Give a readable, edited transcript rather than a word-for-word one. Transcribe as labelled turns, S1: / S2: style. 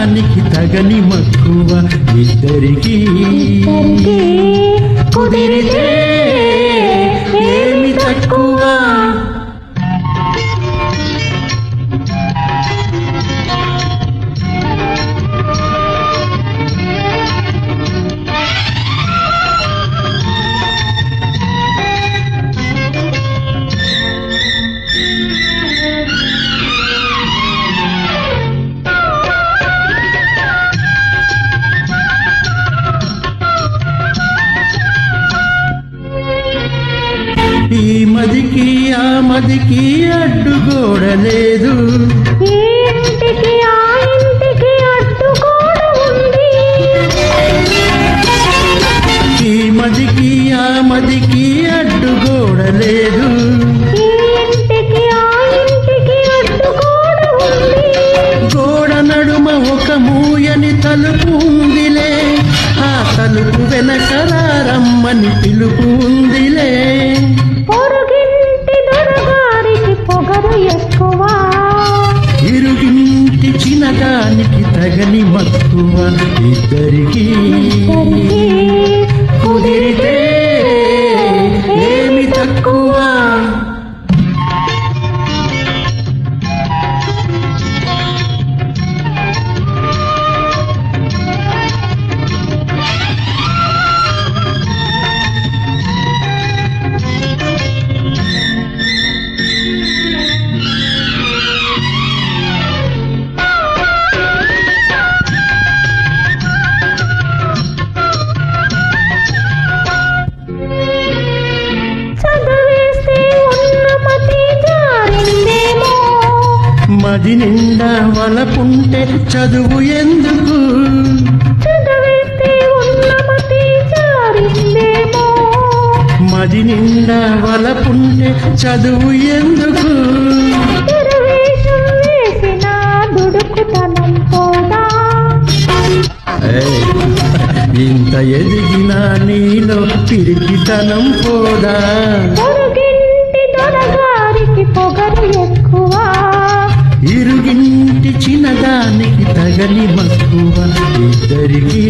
S1: చిన్నదానికి తగని మక్కువ ఇద్దరికి కుదిరితే ఏమి తక్కువ. ఈ మదికి ఆ మదికి అడ్డుగోడలేదు,
S2: ఈ ఇంటికి ఆ ఇంటికి అడ్డుగోడ ఉంది.
S1: ఈ మదికి ఆ మదికి అడ్డుగోడలేదు,
S2: ఈ ఇంటికి ఆ ఇంటికి అడ్డుగోడ ఉంది.
S1: గోడ నడుమ ఒక మూయని తలుపు ఉందిలే, ఆ తలుపు వెనకరారమ్మని పిలుపు ఉందిలే.
S2: పొరుగింటి దొరగారికి పొగరు ఎక్కువ,
S1: ఇరుగింటి చిన్నదానికి తగని మక్కువ ఇద్దరికి కుదిరితే ఏమి తక్కువ. మది నిండా వలపుంటే చదువు ఎందుకు,
S2: చదివేస్తే ఉన్నమతి జారిందేమో.
S1: మది నిండా వలపుంటే చదువు ఎందుకు,
S2: తెరవేషం వేసిన దుడుకుతనం పోదా.
S1: ఇంత ఎదిగినా నీలో పిరికితనం పోదా.
S2: పొరుగింటి దొరగారికి పొగరు ఎక్కువ,
S1: ఇరుగింటి చిన్నదానికి తగని మక్కువ ఇద్దరికి